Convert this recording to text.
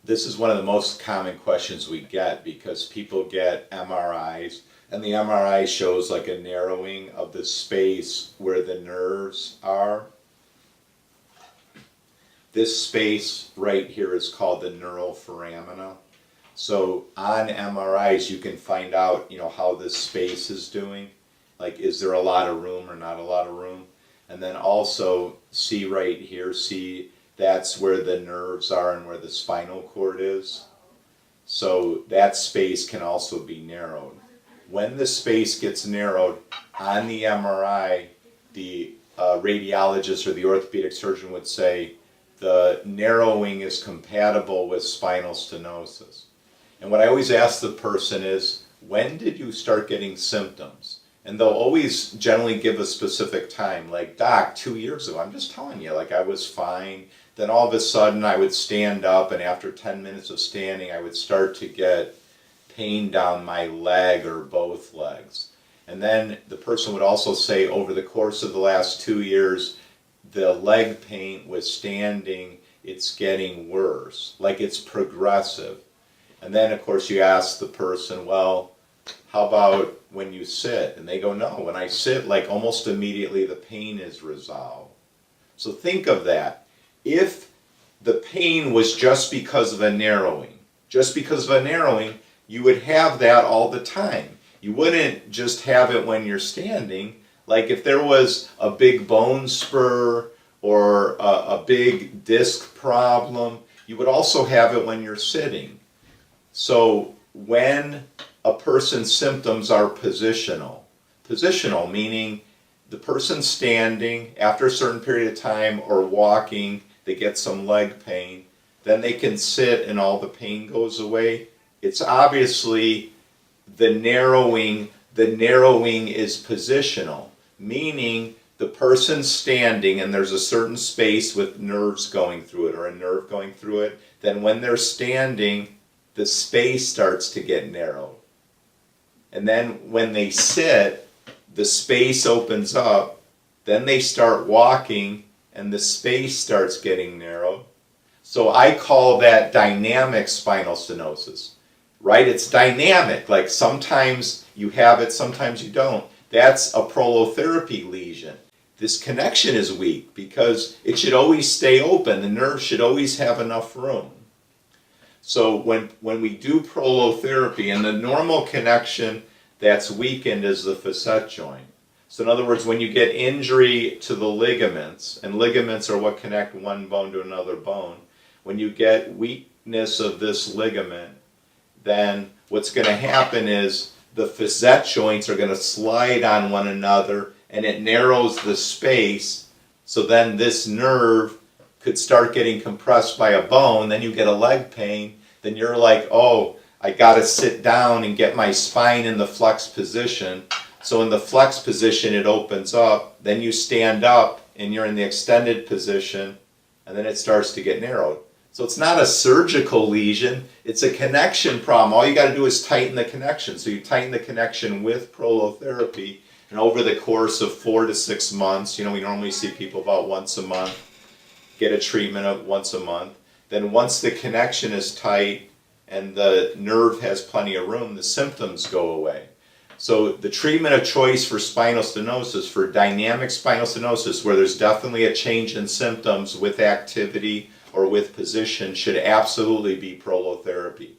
This is one of the most common questions we get because people get MRIs and the MRI shows like a narrowing of the space where the nerves are. This space right here is called the neural foramina. So on MRIs you can find out, how this space is doing. Like, is there a lot of room or not a lot of room? And then also see right here, see that's where the nerves are and where the spinal cord is. So that space can also be narrowed. When the space gets narrowed on the MRI, the radiologist or the orthopedic surgeon would say the narrowing is compatible with spinal stenosis. And what I always ask the person is, when did you start getting symptoms? And they'll always generally give a specific time, like, doc, 2 years ago. I'm just telling you, like, I was fine. Then all of a sudden I would stand up, and after 10 minutes of standing, I would start to get pain down my leg or both legs. And then the person would also say, over the course of the last 2 years, the leg pain with standing, it's getting worse, like it's progressive. And then, of course, you ask the person, well, how about when you sit? And they go, no, when I sit, like almost immediately the pain is resolved. So think of that. If the pain was just because of a narrowing, you would have that all the time. You wouldn't just have it when you're standing. Like if there was a big bone spur or a big disc problem, you would also have it when you're sitting. So when a person's symptoms are positional meaning the person standing after a certain period of time or walking, they get some leg pain, then they can sit and all the pain goes away. It's obviously the narrowing is positional, meaning the person's standing and there's a certain space with nerves going through it or a nerve going through it, then when they're standing, the space starts to get narrowed. And then when they sit, the space opens up, then they start walking and the space starts getting narrowed. So I call that dynamic spinal stenosis, right? It's dynamic, like sometimes you have it, sometimes you don't. That's a prolotherapy lesion. This connection is weak because it should always stay open. The nerve should always have enough room. So when we do prolotherapy, and the normal connection that's weakened is the facet joint. So in other words, when you get injury to the ligaments, and ligaments are what connect one bone to another bone, when you get weakness of this ligament, then what's going to happen is the facet joints are going to slide on one another and it narrows the space, so then this nerve could start getting compressed by a bone, then you get a leg pain, then you're like, oh, I gotta sit down and get my spine in the flex position. So in the flex position it opens up, then you stand up and you're in the extended position, and then it starts to get narrowed. So it's not a surgical lesion, it's a connection problem. All you gotta do is tighten the connection. So you tighten the connection with prolotherapy, and over the course of 4 to 6 months, we normally see people about once a month, get a treatment of once a month. Then once the connection is tight and the nerve has plenty of room, the symptoms go away. So the treatment of choice for spinal stenosis, for dynamic spinal stenosis, where there's definitely a change in symptoms with activity or with position, should absolutely be prolotherapy.